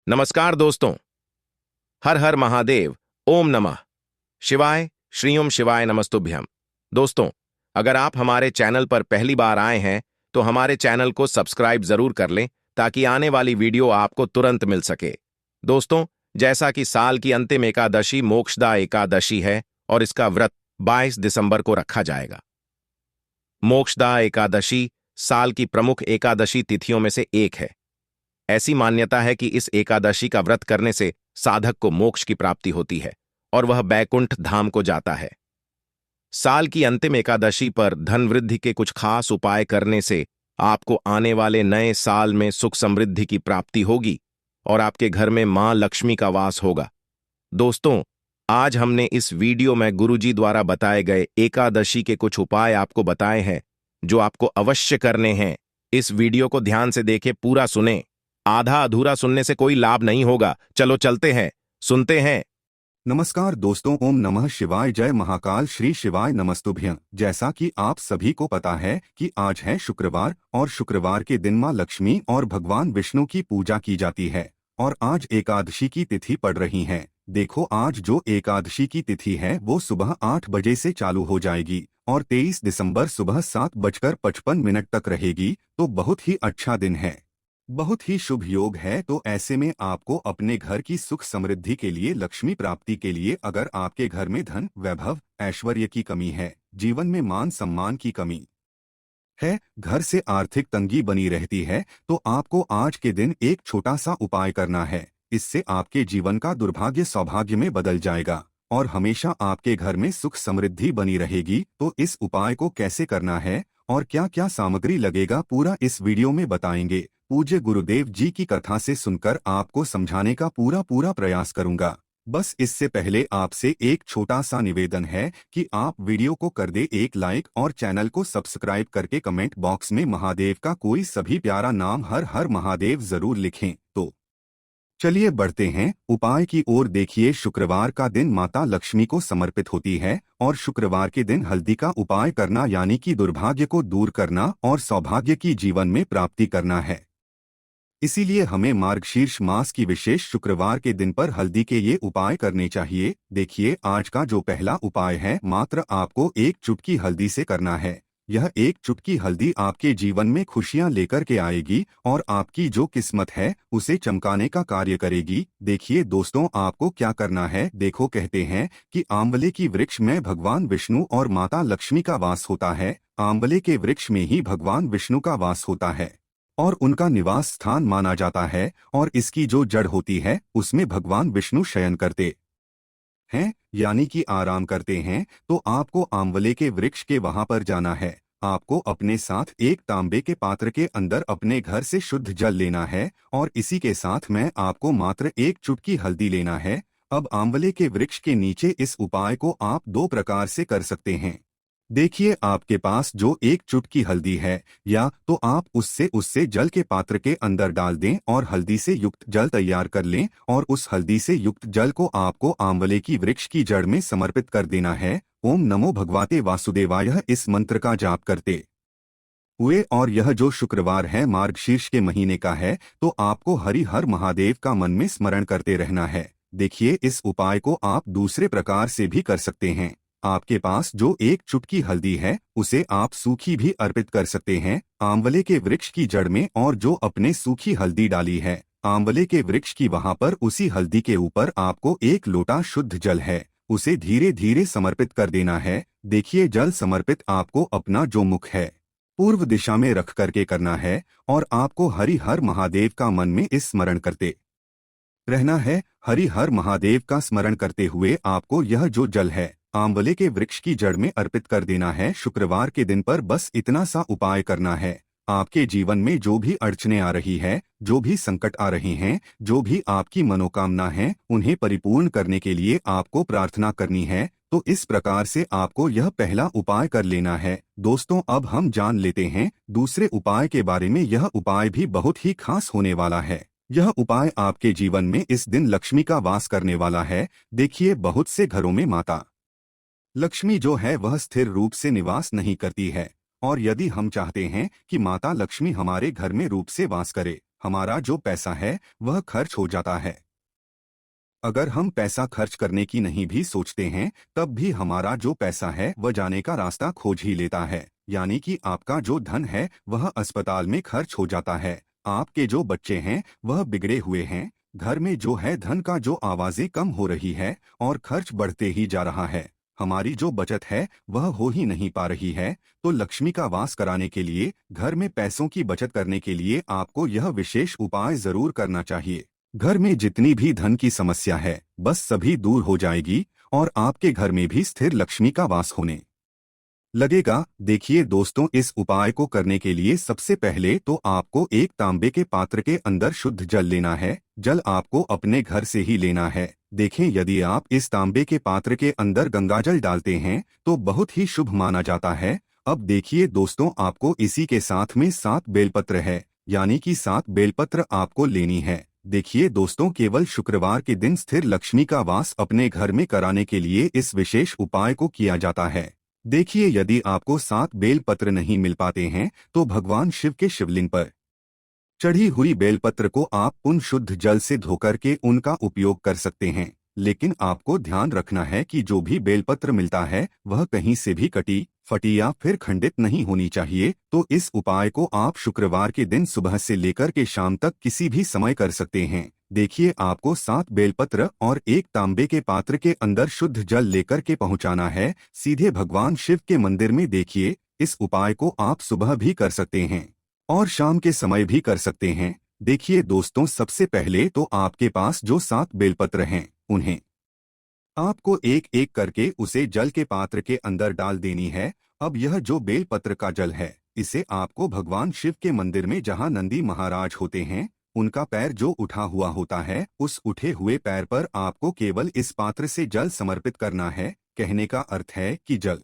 नमस्कार दोस्तों। हर हर महादेव। ओम नमः शिवाय। श्री ओम शिवाय नमस्तुभ्यम। दोस्तों, अगर आप हमारे चैनल पर पहली बार आए हैं तो हमारे चैनल को सब्सक्राइब जरूर कर लें ताकि आने वाली वीडियो आपको तुरंत मिल सके। दोस्तों, जैसा कि साल की अंतिम एकादशी मोक्षदा एकादशी है और इसका व्रत 22 दिसंबर को रखा जाएगा। मोक्षदा एकादशी साल की प्रमुख एकादशी तिथियों में से एक है। ऐसी मान्यता है कि इस एकादशी का व्रत करने से साधक को मोक्ष की प्राप्ति होती है और वह बैकुंठ धाम को जाता है। साल की अंतिम एकादशी पर धन वृद्धि के कुछ खास उपाय करने से आपको आने वाले नए साल में सुख समृद्धि की प्राप्ति होगी और आपके घर में मां लक्ष्मी का वास होगा। दोस्तों, आज हमने इस वीडियो में गुरुजी द्वारा बताए गए एकादशी के कुछ उपाय आपको बताए हैं जो आपको अवश्य करने हैं। इस वीडियो को ध्यान से देखें, पूरा सुने। आधा अधूरा सुनने से कोई लाभ नहीं होगा। चलो चलते हैं, सुनते हैं। नमस्कार दोस्तों, ओम नमः शिवाय, जय महाकाल, श्री शिवाय नमस्तुभ्यं। जैसा कि आप सभी को पता है कि आज है शुक्रवार और शुक्रवार के दिन मां लक्ष्मी और भगवान विष्णु की पूजा की जाती है और आज एकादशी की तिथि पड़ रही है। देखो, आज जो एकादशी की तिथि है वो सुबह 8 बजे से चालू हो जाएगी और 23 दिसंबर सुबह 7:55 तक रहेगी, तो बहुत ही अच्छा दिन है, बहुत ही शुभ योग है। तो ऐसे में आपको अपने घर की सुख समृद्धि के लिए, लक्ष्मी प्राप्ति के लिए, अगर आपके घर में धन, वैभव, ऐश्वर्य की कमी है, जीवन में मान सम्मान की कमी है, घर से आर्थिक तंगी बनी रहती है, तो आपको आज के दिन एक छोटा सा उपाय करना है। इससे आपके जीवन का दुर्भाग्य सौभाग्य में बदल जाएगा और हमेशा आपके घर में सुख समृद्धि बनी रहेगी। तो इस उपाय को कैसे करना है और क्या क्या सामग्री लगेगा, पूरा इस वीडियो में बताएंगे। पूज्य गुरुदेव जी की कथा से सुनकर आपको समझाने का पूरा प्रयास करूंगा। बस इससे पहले आपसे एक छोटा सा निवेदन है कि आप वीडियो को कर दे एक लाइक और चैनल को सब्सक्राइब करके कमेंट बॉक्स में महादेव का कोई सभी प्यारा नाम हर हर महादेव जरूर लिखें। तो चलिए बढ़ते हैं उपाय की ओर। देखिए, शुक्रवार का दिन माता लक्ष्मी को समर्पित होती है और शुक्रवार के दिन हल्दी का उपाय करना यानी कि दुर्भाग्य को दूर करना और सौभाग्य की जीवन में प्राप्ति करना है। इसीलिए हमें मार्गशीर्ष मास की विशेष शुक्रवार के दिन पर हल्दी के ये उपाय करने चाहिए। देखिए, आज का जो पहला उपाय है, मात्र आपको एक चुटकी हल्दी से करना है। यह एक चुटकी हल्दी आपके जीवन में खुशियां लेकर के आएगी और आपकी जो किस्मत है उसे चमकाने का कार्य करेगी। देखिए दोस्तों, आपको क्या करना है। देखो, कहते हैं कि आंवले की वृक्ष में भगवान विष्णु और माता लक्ष्मी का वास होता है। आंवले के वृक्ष में ही भगवान विष्णु का वास होता है और उनका निवास स्थान माना जाता है और इसकी जो जड़ होती है उसमें भगवान विष्णु शयन करते हैं, यानी कि आराम करते हैं। तो आपको आंवले के वृक्ष के वहां पर जाना है। आपको अपने साथ एक तांबे के पात्र के अंदर अपने घर से शुद्ध जल लेना है और इसी के साथ में आपको मात्र एक चुटकी हल्दी लेना है। अब आंवले के वृक्ष के नीचे इस उपाय को आप दो प्रकार से कर सकते हैं। देखिए, आपके पास जो एक चुटकी हल्दी है या तो आप उससे जल के पात्र के अंदर डाल दें और हल्दी से युक्त जल तैयार कर लें और उस हल्दी से युक्त जल को आपको आंवले की वृक्ष की जड़ में समर्पित कर देना है। ओम नमो भगवते वासुदेवाय इस मंत्र का जाप करते हुए। और यह जो शुक्रवार है मार्गशीर्ष के महीने का है, तो आपको हरि हर महादेव का मन में स्मरण करते रहना है। देखिए, इस उपाय को आप दूसरे प्रकार से भी कर सकते हैं। आपके पास जो एक चुटकी हल्दी है उसे आप सूखी भी अर्पित कर सकते हैं आंवले के वृक्ष की जड़ में, और जो अपने सूखी हल्दी डाली है आंवले के वृक्ष की, वहां पर उसी हल्दी के ऊपर आपको एक लोटा शुद्ध जल है उसे धीरे धीरे समर्पित कर देना है। देखिए, जल समर्पित आपको अपना जो मुख है पूर्व दिशा में रख करके करना है और आपको हरि हर महादेव का मन में इस स्मरण करते रहना है। हरि हर महादेव का स्मरण करते हुए आपको यह जो जल है आंवले के वृक्ष की जड़ में अर्पित कर देना है। शुक्रवार के दिन पर बस इतना सा उपाय करना है। आपके जीवन में जो भी अड़चने आ रही है, जो भी संकट आ रहे हैं, जो भी आपकी मनोकामना है, उन्हें परिपूर्ण करने के लिए आपको प्रार्थना करनी है। तो इस प्रकार से आपको यह पहला उपाय कर लेना है। दोस्तों, अब हम जान लेते हैं दूसरे उपाय के बारे में। यह उपाय भी बहुत ही खास होने वाला है। यह उपाय आपके जीवन में इस दिन लक्ष्मी का वास करने वाला है। देखिए, बहुत से घरों में माता लक्ष्मी जो है वह स्थिर रूप से निवास नहीं करती है और यदि हम चाहते हैं कि माता लक्ष्मी हमारे घर में रूप से वास करे, हमारा जो पैसा है वह खर्च हो जाता है। अगर हम पैसा खर्च करने की नहीं भी सोचते हैं, तब भी हमारा जो पैसा है वह जाने का रास्ता खोज ही लेता है। यानी कि आपका जो धन है वह अस्पताल में खर्च हो जाता है। आपके जो बच्चे हैं वह बिगड़े हुए हैं। घर में जो है धन का जो आवाजें कम हो रही है और खर्च बढ़ते ही जा रहा है। हमारी जो बचत है वह हो ही नहीं पा रही है। तो लक्ष्मी का वास कराने के लिए, घर में पैसों की बचत करने के लिए आपको यह विशेष उपाय जरूर करना चाहिए। घर में जितनी भी धन की समस्या है बस सभी दूर हो जाएगी और आपके घर में भी स्थिर लक्ष्मी का वास होने लगेगा। देखिए दोस्तों, इस उपाय को करने के लिए सबसे पहले तो आपको एक तांबे के पात्र के अंदर शुद्ध जल लेना है। जल आपको अपने घर से ही लेना है। देखें, यदि आप इस तांबे के पात्र के अंदर गंगाजल डालते हैं तो बहुत ही शुभ माना जाता है। अब देखिए दोस्तों, आपको इसी के साथ में 7 बेलपत्र है, यानी कि 7 बेलपत्र आपको लेनी है। देखिए दोस्तों, केवल शुक्रवार के दिन स्थिर लक्ष्मी का वास अपने घर में कराने के लिए इस विशेष उपाय को किया जाता है। देखिए, यदि आपको 7 बेलपत्र नहीं मिल पाते हैं तो भगवान शिव के शिवलिंग पर चढ़ी हुई बेलपत्र को आप पुण्य शुद्ध जल से धोकर के उनका उपयोग कर सकते हैं। लेकिन आपको ध्यान रखना है कि जो भी बेलपत्र मिलता है वह कहीं से भी कटी, फटी या फिर खंडित नहीं होनी चाहिए। तो इस उपाय को आप शुक्रवार के दिन सुबह से लेकर के शाम तक किसी भी समय कर सकते हैं। देखिए, आपको 7 बेलपत्र और एक तांबे के पात्र के अंदर शुद्ध जल लेकर के पहुंचाना है सीधे भगवान शिव के मंदिर में। देखिए, इस उपाय को आप सुबह भी कर सकते हैं और शाम के समय भी कर सकते हैं। देखिए दोस्तों, सबसे पहले तो आपके पास जो 7 बेलपत्र हैं उन्हें आपको एक एक करके उसे जल के पात्र के अंदर डाल देनी है। अब यह जो बेलपत्र का जल है इसे आपको भगवान शिव के मंदिर में जहां नंदी महाराज होते हैं उनका पैर जो उठा हुआ होता है उस उठे हुए पैर पर आपको केवल इस पात्र से जल समर्पित करना है। कहने का अर्थ है कि जल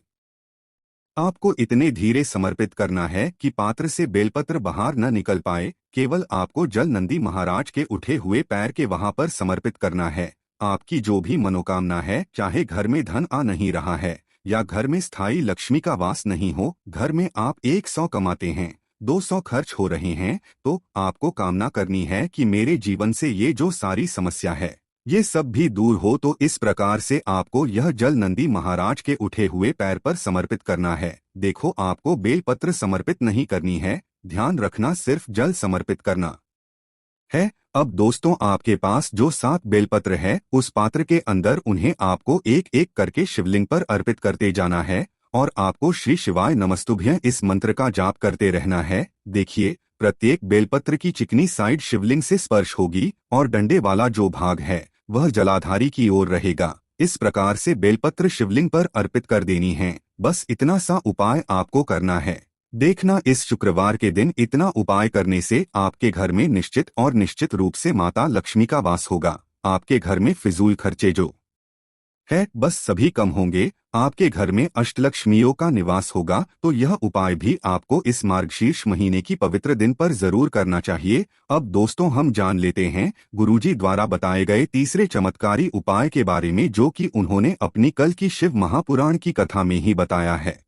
आपको इतने धीरे समर्पित करना है कि पात्र से बेलपत्र बाहर न निकल पाए। केवल आपको जल नंदी महाराज के उठे हुए पैर के वहां पर समर्पित करना है। आपकी जो भी मनोकामना है, चाहे घर में धन आ नहीं रहा है या घर में स्थायी लक्ष्मी का वास नहीं हो, घर में आप 100 कमाते हैं, 200 खर्च हो रहे हैं, तो आपको कामना करनी है कि मेरे जीवन से ये जो सारी समस्या है ये सब भी दूर हो। तो इस प्रकार से आपको यह जल नंदी महाराज के उठे हुए पैर पर समर्पित करना है। देखो, आपको बेलपत्र समर्पित नहीं करनी है, ध्यान रखना सिर्फ जल समर्पित करना है। अब दोस्तों, आपके पास जो 7 बेलपत्र है उस पात्र के अंदर उन्हें आपको एक एक करके शिवलिंग पर अर्पित करते जाना है और आपको श्री शिवाय नमस्तुभ्यं इस मंत्र का जाप करते रहना है। देखिए, प्रत्येक बेलपत्र की चिकनी साइड शिवलिंग से स्पर्श होगी और डंडे वाला जो भाग है वह जलाधारी की ओर रहेगा। इस प्रकार से बेलपत्र शिवलिंग पर अर्पित कर देनी है। बस इतना सा उपाय आपको करना है। देखना, इस शुक्रवार के दिन इतना उपाय करने से आपके घर में निश्चित और निश्चित रूप से माता लक्ष्मी का वास होगा। आपके घर में फिजूल खर्चे जो है बस सभी कम होंगे। आपके घर में अष्टलक्ष्मियों का निवास होगा। तो यह उपाय भी आपको इस मार्गशीर्ष महीने की पवित्र दिन पर जरूर करना चाहिए। अब दोस्तों, हम जान लेते हैं गुरुजी द्वारा बताए गए तीसरे चमत्कारी उपाय के बारे में, जो कि उन्होंने अपनी कल की शिव महापुराण की कथा में ही बताया है।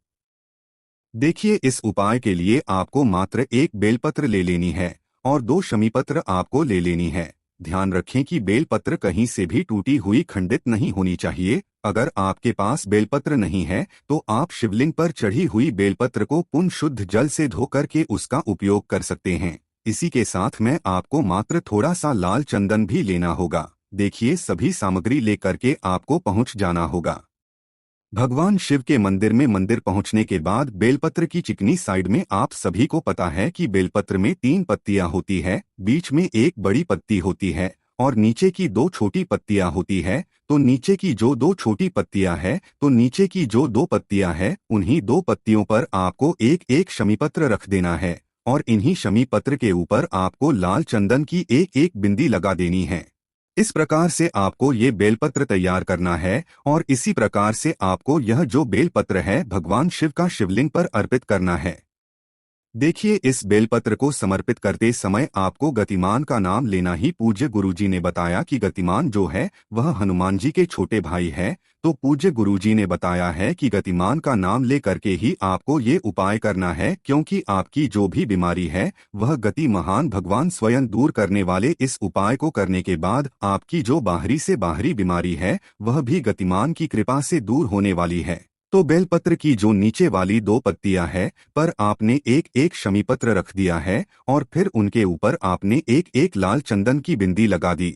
देखिए, इस उपाय के लिए आपको मात्र 1 बेलपत्र ले लेनी है और 2 शमीपत्र आपको ले लेनी है। ध्यान रखें कि बेलपत्र कहीं से भी टूटी हुई खंडित नहीं होनी चाहिए। अगर आपके पास बेलपत्र नहीं है तो आप शिवलिंग पर चढ़ी हुई बेलपत्र को पुण्य शुद्ध जल से धोकर के उसका उपयोग कर सकते हैं। इसी के साथ में आपको मात्र थोड़ा सा लाल चंदन भी लेना होगा। देखिए, सभी सामग्री लेकर के आपको पहुंच जाना होगा भगवान शिव के मंदिर में। मंदिर पहुंचने के बाद बेलपत्र की चिकनी साइड में आप सभी को पता है कि बेलपत्र में 3 पत्तियां होती है, बीच में एक बड़ी पत्ती होती है और नीचे की 2 छोटी पत्तियां होती है। तो नीचे की जो 2 छोटी पत्तियां है, तो नीचे की जो 2 पत्तियां है उन्हीं 2 पत्तियों पर आपको एक एक शमीपत्र रख देना है और इन्हीं शमीपत्र के ऊपर आपको लाल चंदन की एक एक बिंदी लगा देनी है। इस प्रकार से आपको ये बेलपत्र तैयार करना है और इसी प्रकार से आपको यह जो बेलपत्र है भगवान शिव का शिवलिंग पर अर्पित करना है। देखिए, इस बेलपत्र को समर्पित करते समय आपको गतिमान का नाम लेना ही। पूज्य गुरुजी ने बताया कि गतिमान जो है वह हनुमान जी के छोटे भाई है, तो पूज्य गुरुजी ने बताया है कि गतिमान का नाम ले करके ही आपको ये उपाय करना है, क्योंकि आपकी जो भी बीमारी है वह गति महान भगवान स्वयं दूर करने वाले। इस उपाय को करने के बाद आपकी जो बाहरी से बाहरी बीमारी है वह भी गतिमान की कृपा से दूर होने वाली है। तो बेलपत्र की जो नीचे वाली 2 पत्तियां है पर आपने एक एक शमीपत्र रख दिया है और फिर उनके ऊपर आपने एक एक लाल चंदन की बिंदी लगा दी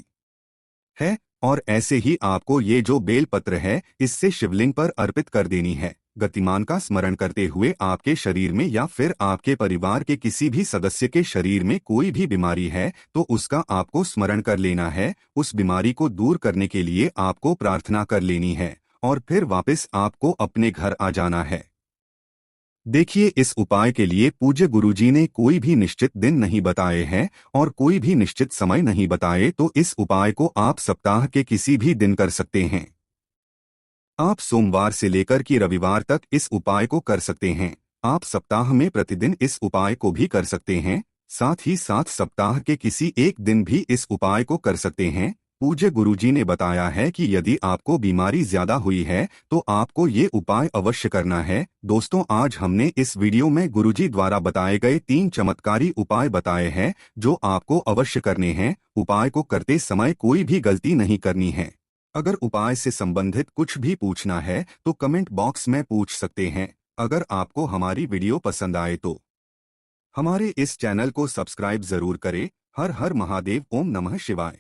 है, और ऐसे ही आपको ये जो बेलपत्र है इससे शिवलिंग पर अर्पित कर देनी है। गतिमान का स्मरण करते हुए आपके शरीर में या फिर आपके परिवार के किसी भी सदस्य के शरीर में कोई भी बीमारी है तो उसका आपको स्मरण कर लेना है। उस बीमारी को दूर करने के लिए आपको प्रार्थना कर लेनी है और फिर वापस आपको अपने घर आ जाना है। देखिए, इस उपाय के लिए पूज्य गुरुजी ने कोई भी निश्चित दिन नहीं बताए हैं और कोई भी निश्चित समय नहीं बताए, तो इस उपाय को आप सप्ताह के किसी भी दिन कर सकते हैं। आप सोमवार से लेकर के रविवार तक इस उपाय को कर सकते हैं। आप सप्ताह में प्रतिदिन इस उपाय को भी कर सकते हैं, साथ ही साथ सप्ताह के किसी एक दिन भी इस उपाय को कर सकते हैं। पूज्य गुरुजी ने बताया है कि यदि आपको बीमारी ज्यादा हुई है तो आपको ये उपाय अवश्य करना है। दोस्तों, आज हमने इस वीडियो में गुरुजी द्वारा बताए गए 3 चमत्कारी उपाय बताए हैं जो आपको अवश्य करने हैं। उपाय को करते समय कोई भी गलती नहीं करनी है। अगर उपाय से संबंधित कुछ भी पूछना है तो कमेंट बॉक्स में पूछ सकते हैं। अगर आपको हमारी वीडियो पसंद आए तो हमारे इस चैनल को सब्सक्राइब जरूर करें। हर हर महादेव। ओम नमः शिवाय।